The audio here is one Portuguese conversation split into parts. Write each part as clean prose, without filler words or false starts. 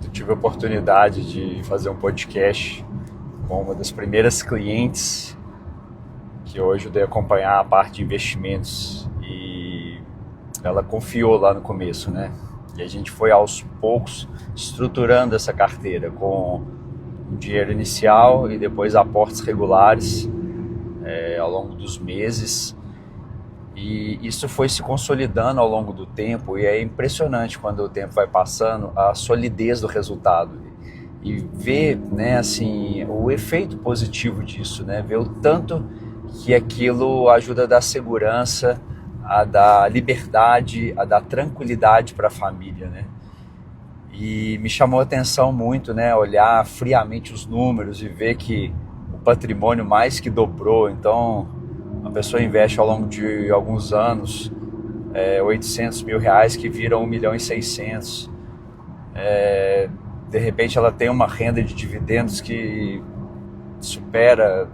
Eu tive a oportunidade de fazer um podcast com uma das primeiras clientes que hoje eu dei acompanhar a parte de investimentos e ela confiou lá no começo, né? E a gente foi aos poucos estruturando essa carteira com um dinheiro inicial e depois aportes regulares ao longo dos meses. E isso foi se consolidando ao longo do tempo e é impressionante quando o tempo vai passando a solidez do resultado e ver, né, assim, o efeito positivo disso, né, ver o tanto que aquilo ajuda a dar segurança, a dar liberdade, a dar tranquilidade para a família, né? E me chamou a atenção muito, né, olhar friamente os números e ver que o patrimônio mais que dobrou. Então uma pessoa investe ao longo de alguns anos 800 mil reais que viram 1.600.000. De repente ela tem uma renda de dividendos que supera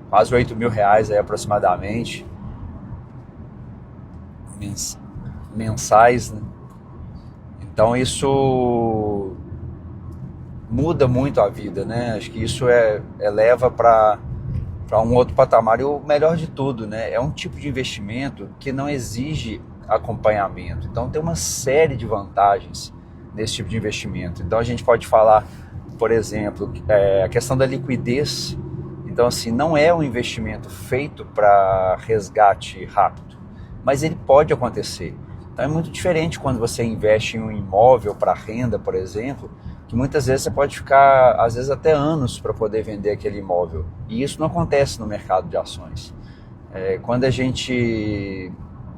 quase 8 mil reais aí, aproximadamente, mensais, né? Então isso muda muito a vida, né? Acho que isso eleva para um outro patamar. E o melhor de tudo, né, é um tipo de investimento que não exige acompanhamento. Então tem uma série de vantagens nesse tipo de investimento. Então a gente pode falar, por exemplo, a questão da liquidez. Então assim, não é um investimento feito para resgate rápido, mas ele pode acontecer. Então é muito diferente quando você investe em um imóvel para renda, por exemplo, que muitas vezes você pode ficar, às vezes até anos, para poder vender aquele imóvel. E isso não acontece no mercado de ações. Quando a gente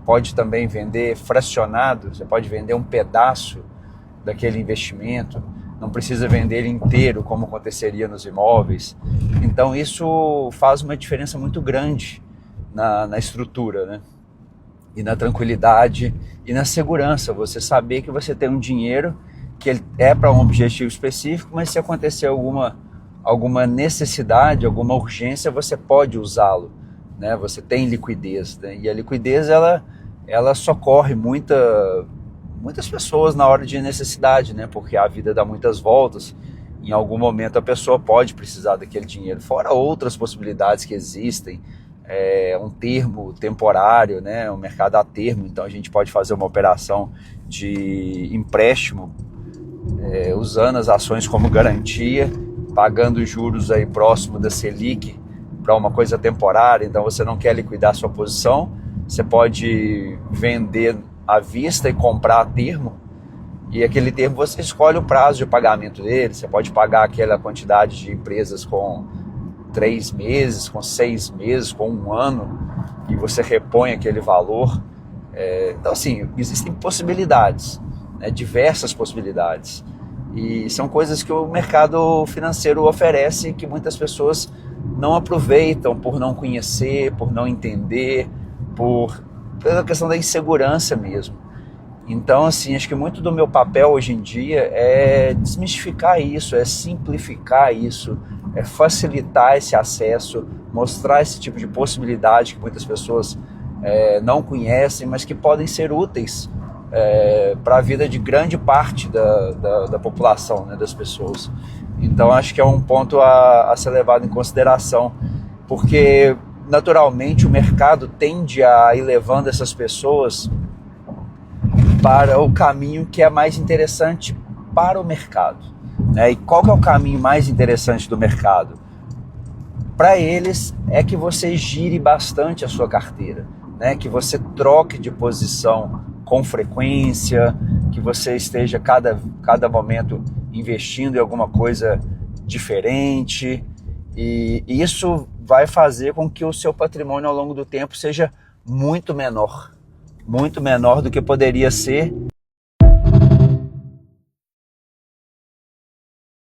pode também vender fracionado, você pode vender um pedaço daquele investimento, não precisa vender ele inteiro, como aconteceria nos imóveis. Então isso faz uma diferença muito grande na estrutura, né? E na tranquilidade e na segurança. Você saber que você tem um dinheiro que ele é para um objetivo específico, mas se acontecer alguma necessidade, alguma urgência, você pode usá-lo, né? Você tem liquidez, né? E a liquidez ela socorre muitas pessoas na hora de necessidade, né? Porque a vida dá muitas voltas. Em algum momento a pessoa pode precisar daquele dinheiro, fora outras possibilidades que existem. Um termo temporário, né? Um mercado a termo. Então a gente pode fazer uma operação de empréstimo usando as ações como garantia, pagando juros aí próximo da Selic para uma coisa temporária. Então você não quer liquidar sua posição, você pode vender à vista e comprar a termo, e aquele termo você escolhe o prazo de pagamento dele. Você pode pagar aquela quantidade de empresas com 3 meses, com 6 meses, com 1 ano, e você repõe aquele valor. Então assim, existem possibilidades, né, diversas possibilidades, e são coisas que o mercado financeiro oferece que muitas pessoas não aproveitam por não conhecer, por não entender, pela questão da insegurança mesmo. Então assim, acho que muito do meu papel hoje em dia é desmistificar isso, é simplificar isso, é facilitar esse acesso, mostrar esse tipo de possibilidade que muitas pessoas não conhecem, mas que podem ser úteis para a vida de grande parte da população, né, das pessoas. Então acho que é um ponto a ser levado em consideração, porque naturalmente o mercado tende a ir levando essas pessoas para o caminho que é mais interessante para o mercado, né? E qual que é o caminho mais interessante do mercado? Para eles é que você gire bastante a sua carteira, né? Que você troque de posição com frequência, que você esteja cada momento investindo em alguma coisa diferente, e isso vai fazer com que o seu patrimônio ao longo do tempo seja muito menor do que poderia ser